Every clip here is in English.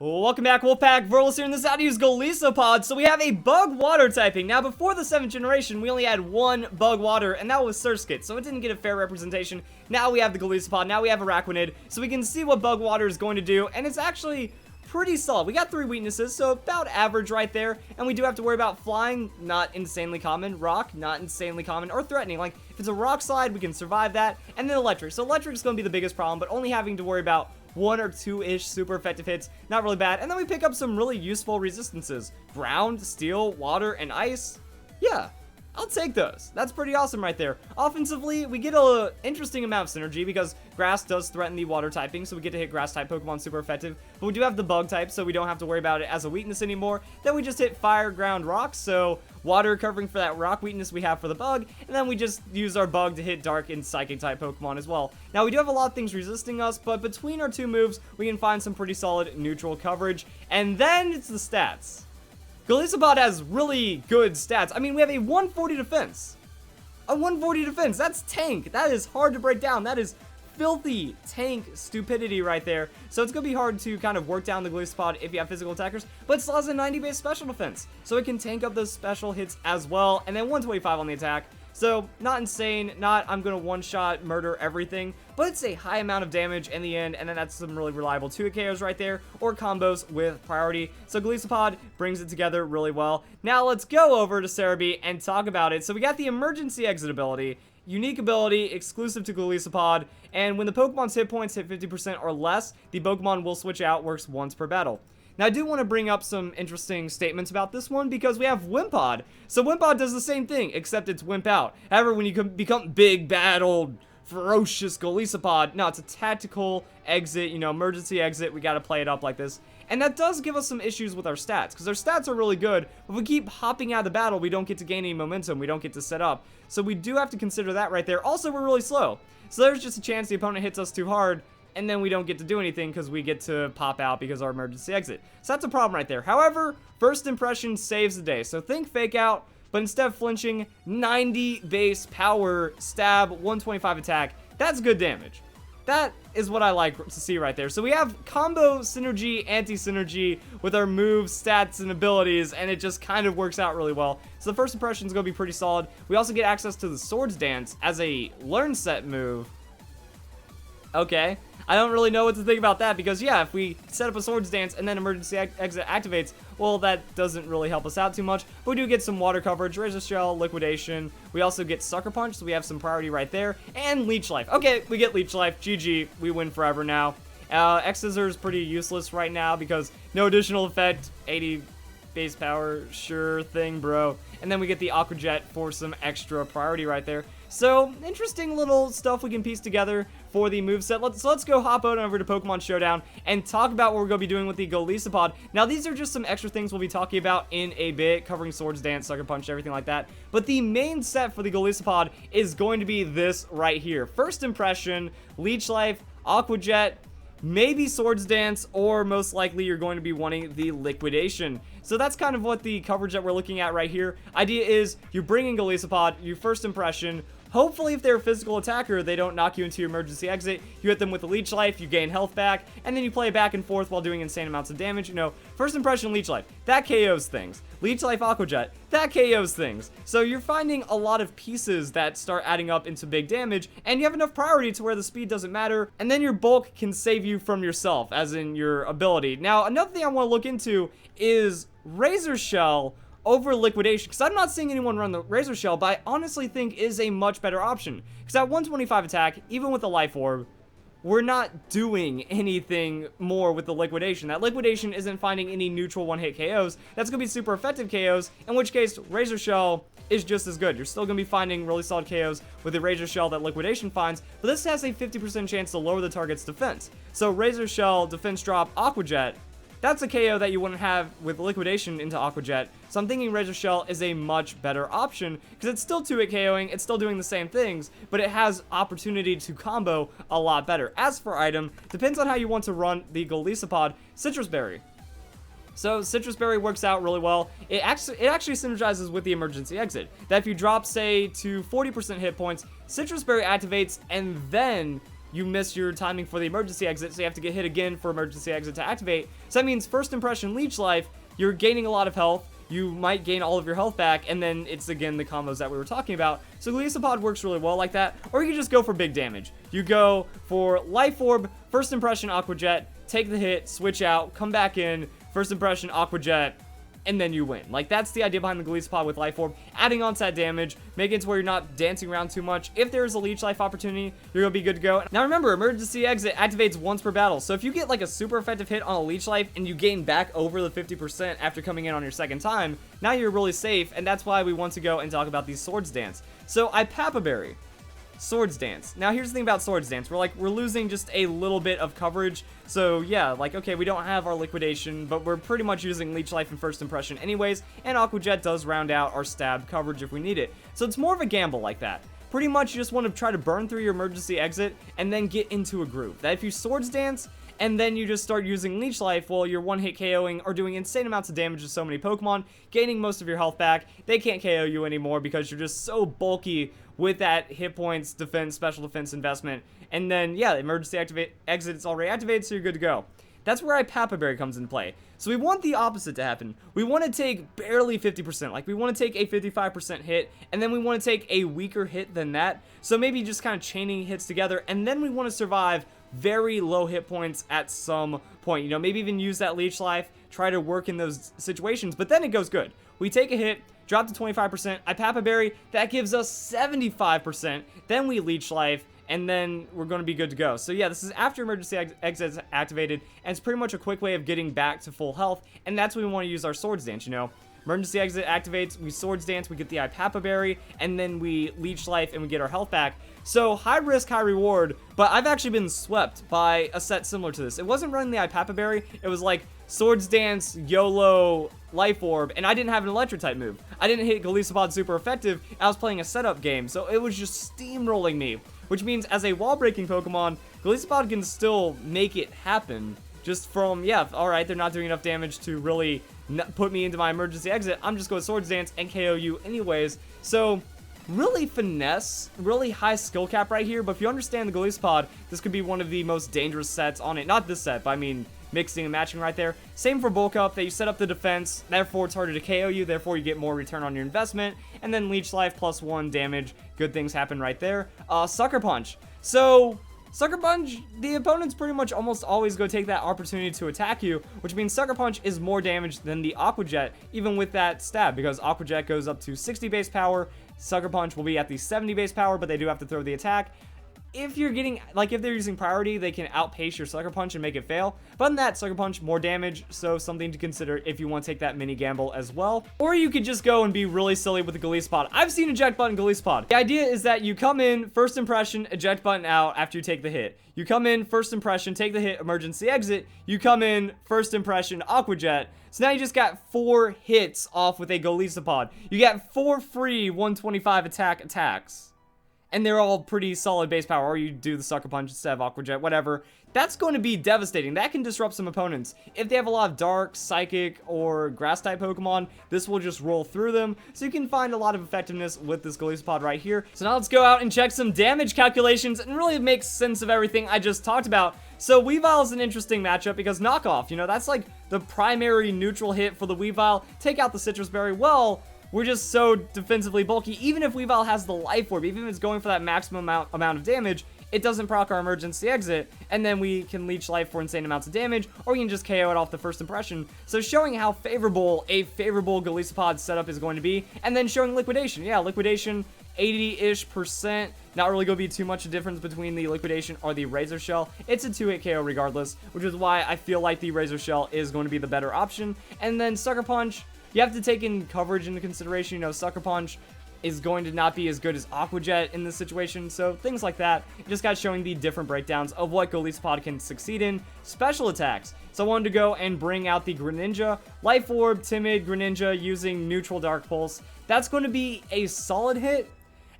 Welcome back, Wolfpack. Verlis here in this To Use Golisopod. So we have a bug water typing. Now, before the 7th generation, we only had one bug water, and that was Surskit, so it didn't get a fair representation. Now we have the Golisopod, now we have Araquanid, so we can see what bug water is going to do, and it's actually pretty solid. We got 3 weaknesses, so about average right there, and we do have to worry about flying, not insanely common, rock, not insanely common, or threatening. Like, if it's a rock slide, we can survive that, and then electric. So electric is going to be the biggest problem, but only having to worry about 1 or 2-ish super effective hits, not really bad. And then we pick up some really useful resistances. Ground, steel, water, and ice. Yeah, I'll take those. That's pretty awesome right there. Offensively, we get an interesting amount of synergy because grass does threaten the water typing, so we get to hit grass type Pokemon super effective. But we do have the bug type, so we don't have to worry about it as a weakness anymore. Then we just hit fire, ground, rock, so water covering for that rock weakness we have for the bug, and then we just use our bug to hit dark and psychic type Pokemon as well. Now we do have a lot of things resisting us, but between our 2 moves, we can find some pretty solid neutral coverage. And then it's the stats. Golisopod has really good stats. I mean, we have a 140 defense. A 140 defense, that's tank. That is hard to break down. That is filthy tank stupidity right there. So it's going to be hard to kind of work down the Golisopod if you have physical attackers, but it still has a 90 base special defense. So it can tank up those special hits as well, and then 125 on the attack. So not insane, not I'm going to one-shot murder everything, but it's a high amount of damage in the end, and then that's some really reliable 2-hit KOs right there, or combos with priority. So Golisopod brings it together really well. Now let's go over to Cerebi and talk about it. So we got the emergency exit ability, unique ability, exclusive to Golisopod, and when the Pokemon's hit points hit 50% or less, the Pokemon will switch out, works once per battle. Now, I do want to bring up some interesting statements about this one because we have Wimpod. So Wimpod does the same thing, except it's Wimp Out. However, when you become big, bad, old, ferocious Golisopod, no, it's a tactical exit, you know, emergency exit. We got to play it up like this. And that does give us some issues with our stats, because our stats are really good, but if we keep hopping out of the battle, we don't get to gain any momentum, we don't get to set up. So we do have to consider that right there. Also, we're really slow. So there's just a chance the opponent hits us too hard, and then we don't get to do anything because we get to pop out because of our emergency exit. So that's a problem right there. However, first impression saves the day. So think fake out, but instead of flinching, 90 base power, stab, 125 attack. That's good damage. That is what I like to see right there. So we have combo synergy, anti-synergy with our moves, stats, and abilities, and it just kind of works out really well. So the first impression is going to be pretty solid. We also get access to the Swords Dance as a learn set move. Okay. I don't really know what to think about that because, yeah, if we set up a Swords Dance and then emergency exit activates, well, that doesn't really help us out too much. But we do get some water coverage, Razor Shell, Liquidation. We also get Sucker Punch, so we have some priority right there. And Leech Life. Okay, we get Leech Life. GG. We win forever now. X-Scissor is pretty useless right now because no additional effect. 80 base power. Sure thing, bro. And then we get the Aqua Jet for some extra priority right there. So, interesting little stuff we can piece together for the moveset. Let's go hop on over to Pokemon Showdown and talk about what we're going to be doing with the Golisopod. Now, these are just some extra things we'll be talking about in a bit, covering Swords Dance, Sucker Punch, everything like that. But the main set for the Golisopod is going to be this right here. First impression, Leech Life, Aqua Jet, maybe Swords Dance, or most likely you're going to be wanting the Liquidation. So that's kind of what the coverage that we're looking at right here. Idea is you bring in Golisopod, your first impression. Hopefully, if they're a physical attacker, they don't knock you into your emergency exit. You hit them with a Leech Life, you gain health back, and then you play back and forth while doing insane amounts of damage. You know, first impression Leech Life, that KOs things. Leech Life Aqua Jet, that KOs things. So you're finding a lot of pieces that start adding up into big damage, and you have enough priority to where the speed doesn't matter, and then your bulk can save you from yourself, as in your ability. Now, another thing I want to look into is Razor Shell over Liquidation, because I'm not seeing anyone run the Razor Shell, but I honestly think is a much better option, because at 125 attack, even with the Life Orb, we're not doing anything more with the Liquidation. That Liquidation isn't finding any neutral one-hit KOs. That's going to be super effective KOs, in which case Razor Shell is just as good. You're still going to be finding really solid KOs with the Razor Shell that Liquidation finds, but this has a 50% chance to lower the target's defense. So Razor Shell, defense drop, Aqua Jet, that's a KO that you wouldn't have with Liquidation into Aqua Jet. So I'm thinking Razor Shell is a much better option because it's still 2-hit KOing, it's still doing the same things, but it has opportunity to combo a lot better. As for item, depends on how you want to run the Golisopod. Citrus Berry. So Citrus Berry works out really well. It actually synergizes with the emergency exit. That if you drop, say, to 40% hit points, Citrus Berry activates, and then you miss your timing for the emergency exit, so you have to get hit again for emergency exit to activate. So that means first impression leech life, you're gaining a lot of health, you might gain all of your health back, and then it's again the combos that we were talking about. So Golisopod works really well like that, or you can just go for big damage. You go for Life Orb, first impression Aqua Jet, take the hit, switch out, come back in, first impression Aqua Jet, and then you win. Like, that's the idea behind the Golisopod with Life Orb, adding on to that damage, making it to where you're not dancing around too much. If there's a leech life opportunity, you're gonna be good to go. Now remember, emergency exit activates once per battle, so if you get like a super effective hit on a leech life and you gain back over the 50% after coming in on your second time, now you're really safe, and that's why we want to go and talk about these Swords Dance. So I Papa Berry. Swords Dance. Now here's the thing about Swords Dance, we're losing just a little bit of coverage, so yeah, like, okay, we don't have our liquidation, but we're pretty much using leech life and first impression anyways, and Aqua Jet does round out our stab coverage if we need it. So it's more of a gamble like that. Pretty much you just want to try to burn through your emergency exit and then get into a groove. That if you Swords Dance and then you just start using leech life, well, you're one-hit KOing or doing insane amounts of damage to so many Pokemon, gaining most of your health back. They can't KO you anymore because you're just so bulky with that hit points, defense, special defense investment. And then, yeah, the emergency exit is already activated, so you're good to go. That's where Papa Berry comes into play. So we want the opposite to happen. We want to take barely 50%. Like, we want to take a 55% hit, and then we want to take a weaker hit than that. So maybe just kind of chaining hits together, and then we want to survive very low hit points at some point. You know, maybe even use that leech life, try to work in those situations, but then it goes good. We take a hit, drop to 25%, I Papa Berry, that gives us 75%, then we leech life, and then we're going to be good to go. So yeah, this is after emergency exit is activated, and it's pretty much a quick way of getting back to full health, and that's when we want to use our Swords Dance, you know. Emergency exit activates, we Swords Dance, we get the Papa Berry, and then we leech life and we get our health back. So high risk, high reward, but I've actually been swept by a set similar to this. It wasn't running the Papa Berry, it was like Swords Dance, YOLO, Life Orb, and I didn't have an Electric type move. I didn't hit Golisopod super effective, I was playing a setup game, so it was just steamrolling me, which means as a wall-breaking Pokemon, Golisopod can still make it happen, just from, yeah, alright, they're not doing enough damage to really put me into my emergency exit, I'm just going to Swords Dance and KO you anyways. So really finesse, really high skill cap right here, but if you understand the Golisopod, this could be one of the most dangerous sets on it. Not this set, but I mean mixing and matching right there. Same for bulk up, that you set up the defense, therefore it's harder to KO you, therefore you get more return on your investment, and then leech life plus 1 damage, good things happen right there. Sucker Punch. So Sucker Punch, the opponents pretty much almost always go take that opportunity to attack you, which means Sucker Punch is more damage than the Aqua Jet, even with that stab, because Aqua Jet goes up to 60 base power, Sucker Punch will be at the 70 base power, but they do have to throw the attack. If you're getting, like, if they're using priority, they can outpace your Sucker Punch and make it fail. But in that, Sucker Punch, more damage, so something to consider if you want to take that mini gamble as well. Or you could just go and be really silly with the Golisopod. I've seen eject button Golisopod. The idea is that you come in, first impression, eject button out after you take the hit. You come in, first impression, take the hit, emergency exit. You come in, first impression, Aqua Jet. So now you just got 4 hits off with a Golisopod. You get 4 free 125 attacks. And they're all pretty solid base power, or you do the Sucker Punch instead of Aqua Jet, whatever. That's going to be devastating. That can disrupt some opponents. If they have a lot of Dark, Psychic, or Grass-type Pokemon, this will just roll through them. So you can find a lot of effectiveness with this Golisopod right here. So now let's go out and check some damage calculations and really make sense of everything I just talked about. So Weavile is an interesting matchup because knockoff, you know, that's like the primary neutral hit for the Weavile. Take out the Citrus Berry, well, we're just so defensively bulky. Even if Weavile has the Life Orb, even if it's going for that maximum amount of damage, it doesn't proc our emergency exit, and then we can leech life for insane amounts of damage, or we can just KO it off the first impression. So showing how favorable a favorable Golisopod setup is going to be, and then showing liquidation. Yeah, liquidation, 80-ish%. Not really going to be too much a difference between the liquidation or the Razor Shell. It's a 2-hit KO regardless, which is why I feel like the Razor Shell is going to be the better option. And then Sucker Punch, you have to take in coverage into consideration. You know, Sucker Punch is going to not be as good as Aqua Jet in this situation, so things like that. You just got showing the different breakdowns of what Golisopod can succeed in. Special attacks. So I wanted to go and bring out the Greninja. Life Orb, Timid, Greninja using neutral Dark Pulse. That's going to be a solid hit,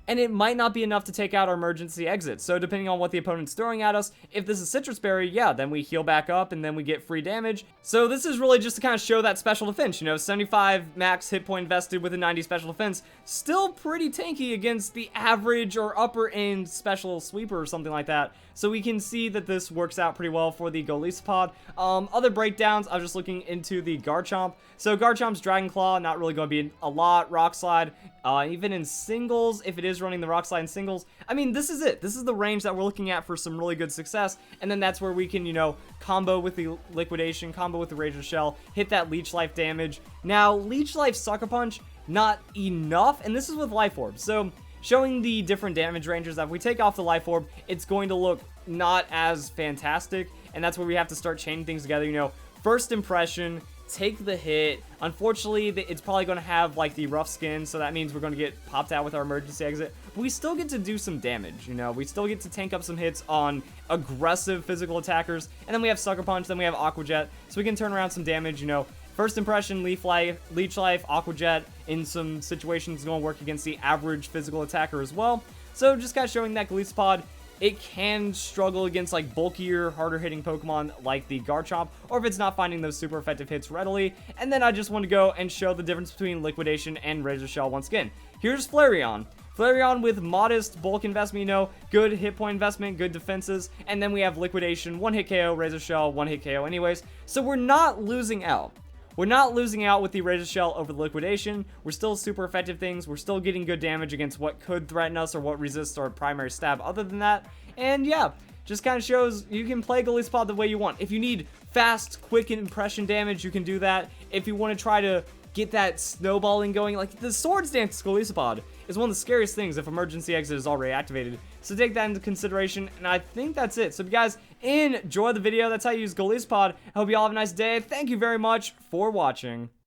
and it might not be enough to take out our emergency exit. So depending on what the opponent's throwing at us, if this is Citrus Berry, yeah, then we heal back up and then we get free damage. So this is really just to kind of show that special defense, you know, 75 max hit point invested with a 90 special defense. Still pretty tanky against the average or upper end special sweeper or something like that. So we can see that this works out pretty well for the Golisopod. Other breakdowns, I was just looking into the Garchomp. So Garchomp's Dragon Claw, not really going to be a lot. Rock Slide, even in singles, if it is running the Rock Slide in singles, I mean, this is it. This is the range that we're looking at for some really good success. And then that's where we can, you know, combo with the Liquidation, combo with the Razor Shell, hit that Leech Life damage. Now, Leech Life Sucker Punch, not enough, and this is with Life Orb. So, showing the different damage ranges, that if we take off the Life Orb, it's going to look not as fantastic, and that's where we have to start chaining things together. You know, first impression, take the hit. Unfortunately, it's probably going to have, like, the rough skin, so that means we're going to get popped out with our emergency exit. But we still get to do some damage, you know? We still get to tank up some hits on aggressive physical attackers, and then we have Sucker Punch, then we have Aqua Jet, so we can turn around some damage, you know? First impression, Leech Life, Aqua Jet, in some situations is going to work against the average physical attacker as well. So just kind of showing that Golisopod, it can struggle against like bulkier, harder hitting Pokemon like the Garchomp, or if it's not finding those super effective hits readily. And then I just want to go and show the difference between Liquidation and Razor Shell once again. Here's Flareon. Flareon with modest bulk investment, you know, good hit point investment, good defenses, and then we have Liquidation, 1-hit KO, Razor Shell, 1-hit KO anyways. So we're not losing out. We're not losing out with the Razor Shell over the Liquidation. We're still super effective things. We're still getting good damage against what could threaten us or what resists our primary stab other than that. And yeah, just kind of shows you can play Golisopod the way you want. If you need fast, quick impression damage, you can do that. If you want to try to get that snowballing going, like the Swords Dance Golisopod is one of the scariest things if emergency exit is already activated. So take that into consideration, and I think that's it. So if you guys enjoy the video, that's how you use Golisopod. I hope you all have a nice day. Thank you very much for watching.